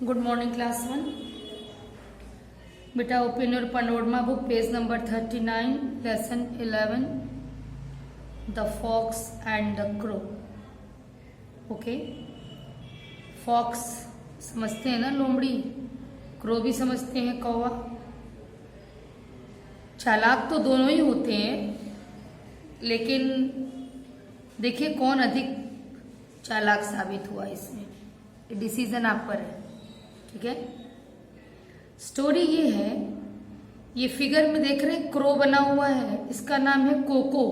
Good morning class 1। बेटा open your Panorama book page number 39 lesson 11 the fox and the crow. Okay, fox समझते हैं ना लोमड़ी, crow भी समझते हैं कौवा। चालाक तो दोनों ही होते हैं, लेकिन देखिए कौन अधिक चालाक साबित हुआ इसमें, डिसीजन आप पर है। ठीक है, स्टोरी ये है, ये फिगर में देख रहे हैं क्रो बना हुआ है, इसका नाम है कोको।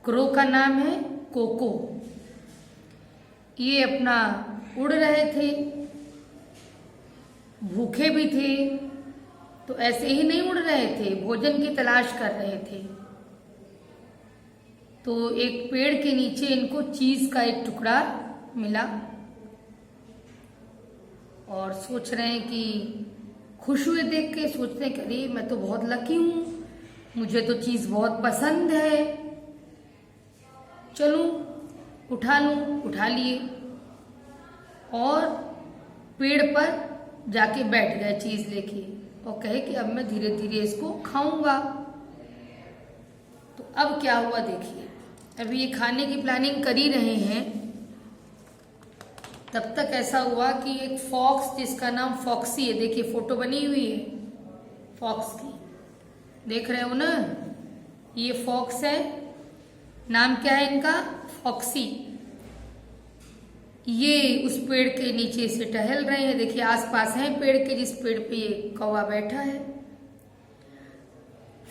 क्रो का नाम है कोको। ये अपना उड़ रहे थे, भूखे भी थे, तो ऐसे ही नहीं उड़ रहे थे, भोजन की तलाश कर रहे थे। तो एक पेड़ के नीचे इनको चीज का एक टुकड़ा मिला और सोच रहे हैं कि खुश हुए देख के, सोचते हैं कि अरे मैं तो बहुत लकी हूं, मुझे तो चीज बहुत पसंद है, चलूं उठा लूं। उठा लिए और पेड़ पर जाके बैठ गए चीज लेके और कहे कि अब मैं धीरे धीरे इसको खाऊंगा। तो अब क्या हुआ देखिए, अभी ये खाने की प्लानिंग कर ही रहे हैं, तब तक ऐसा हुआ कि एक फॉक्स जिसका नाम फॉक्सी है, देखिए फोटो बनी हुई है फॉक्स की, देख रहे हो ना, ये फॉक्स है, नाम क्या है इनका, फॉक्सी। ये उस पेड़ के नीचे से टहल रहे हैं, देखिए आसपास हैं पेड़ के, जिस पेड़ पे ये कौवा बैठा है।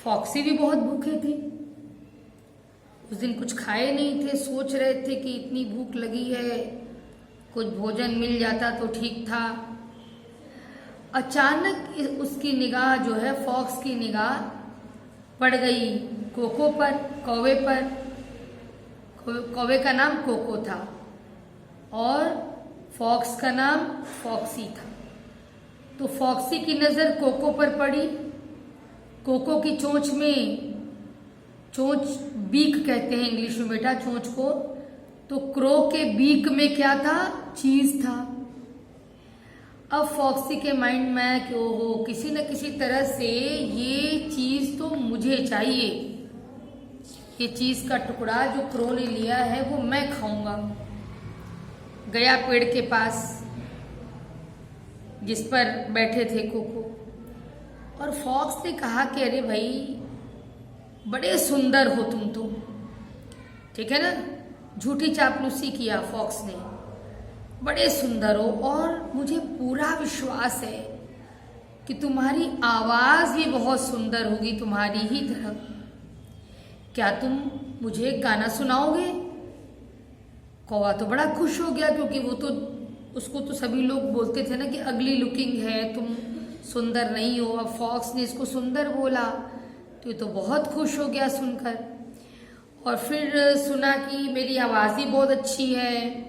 फॉक्सी भी बहुत भूखे थे, उस दिन कुछ खाए नहीं थे, सोच रहे थे कि इतनी भूख लगी है, कुछ भोजन मिल जाता तो ठीक था। अचानक उसकी निगाह जो है, फॉक्स की निगाह पड़ गई कोको पर, कौवे पर। कौवे का नाम कोको था और फॉक्स का नाम फॉक्सी था। तो फॉक्सी की नजर कोको पर पड़ी। कोको की चोंच में, चोंच बीक कहते हैं इंग्लिश में बेटा चोंच को, तो क्रो के बीक में क्या था, चीज था। अब फॉक्सी के माइंड में कि ओहो, किसी न किसी तरह से ये चीज तो मुझे चाहिए, ये चीज का टुकड़ा जो क्रो ने लिया है वो मैं खाऊंगा। गया पेड़ के पास जिस पर बैठे थे कोको, और फॉक्स ने कहा कि अरे भाई बड़े सुंदर हो तुम तो, ठीक है ना, झूठी चापलूसी किया फॉक्स ने, बड़े सुंदर हो और मुझे पूरा विश्वास है कि तुम्हारी आवाज भी बहुत सुंदर होगी तुम्हारी ही तरह। क्या तुम मुझे एक गाना सुनाओगे? कौवा तो बड़ा खुश हो गया, क्योंकि वो तो, उसको तो सभी लोग बोलते थे ना कि अगली लुकिंग है, तुम सुंदर नहीं हो। अब फॉक्स ने इसको सुंदर बोला तो ये तो बहुत खुश हो गया सुनकर, और फिर सुना कि मेरी आवाज़ ही बहुत अच्छी है।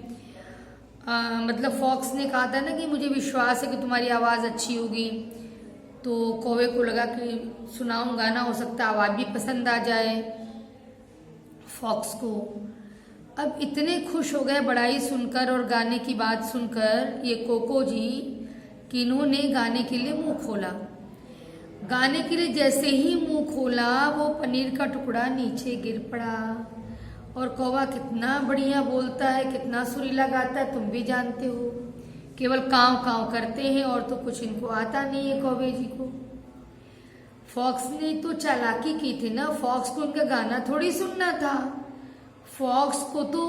मतलब फॉक्स ने कहा था ना कि मुझे विश्वास है कि तुम्हारी आवाज़ अच्छी होगी, तो कौवे को लगा कि सुनाऊं गाना, हो सकता है आवाज़ भी पसंद आ जाए फॉक्स को। अब इतने खुश हो गए बड़ाई सुनकर और गाने की बात सुनकर ये कोको जी कि इन्होंने गाने के लिए मुंह खोला। गाने के लिए जैसे ही मुंह खोला, वो पनीर का टुकड़ा नीचे गिर पड़ा। और कौवा कितना बढ़िया बोलता है, कितना सुरीला गाता है, तुम भी जानते हो, केवल कांव कांव करते हैं और तो कुछ इनको आता नहीं है कौवे जी को। फॉक्स ने तो चालाकी की थी ना, फॉक्स को उनका गाना थोड़ी सुनना था, फॉक्स को तो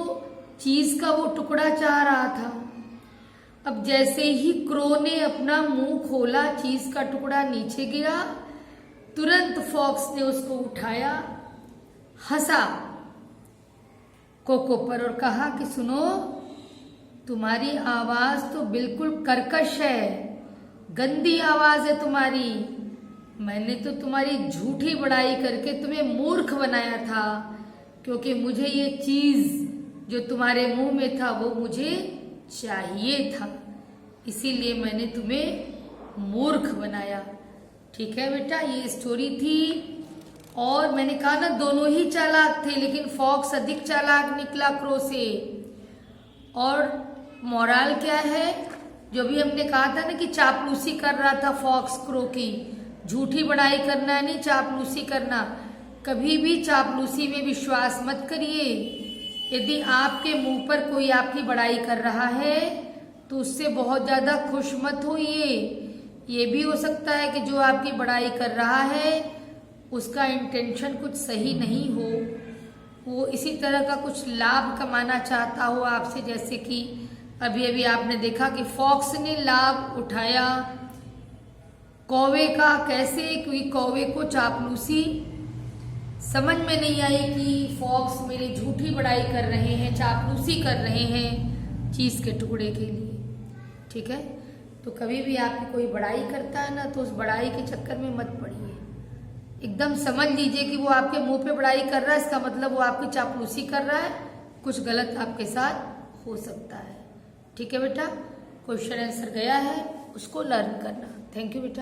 चीज का वो टुकड़ा चाह रहा था। अब जैसे ही क्रो ने अपना मुंह खोला, चीज का टुकड़ा नीचे गिरा, तुरंत फॉक्स ने उसको उठाया, हंसा कोको पर और कहा कि सुनो, तुम्हारी आवाज तो बिल्कुल कर्कश है, गंदी आवाज है तुम्हारी, मैंने तो तुम्हारी झूठी बड़ाई करके तुम्हें मूर्ख बनाया था, क्योंकि मुझे ये चीज जो तुम्हारे मुंह में था वो मुझे चाहिए था, इसीलिए मैंने तुम्हें मूर्ख बनाया। ठीक है बेटा, ये स्टोरी थी। और मैंने कहा ना दोनों ही चालाक थे, लेकिन फॉक्स अधिक चालाक निकला क्रो से। और मोरल क्या है, जो भी हमने कहा था ना कि चापलूसी कर रहा था फॉक्स क्रो की, झूठी बड़ाई करना नहीं, चापलूसी करना। कभी भी चापलूसी में विश्वास मत करिए। यदि आपके मुंह पर कोई आपकी बड़ाई कर रहा है तो उससे बहुत ज्यादा खुश मत होइए। ये भी हो सकता है कि जो आपकी बड़ाई कर रहा है उसका इंटेंशन कुछ सही नहीं हो, वो इसी तरह का कुछ लाभ कमाना चाहता हो आपसे। जैसे कि अभी अभी आपने देखा कि फॉक्स ने लाभ उठाया कौवे का। कैसे? क्योंकि कौवे को चापलूसी समझ में नहीं आई कि फॉक्स मेरी झूठी बड़ाई कर रहे हैं, चापलूसी कर रहे हैं चीज के टुकड़े के लिए। ठीक है, तो कभी भी आपकी कोई बड़ाई करता है ना तो उस बड़ाई के चक्कर में मत पड़िए। एकदम समझ लीजिए कि वो आपके मुंह पे बड़ाई कर रहा है, इसका मतलब वो आपकी चापलूसी कर रहा है, कुछ गलत आपके साथ हो सकता है। ठीक है बेटा, क्वेश्चन आंसर गया है, उसको लर्न करना। थैंक यू बेटा।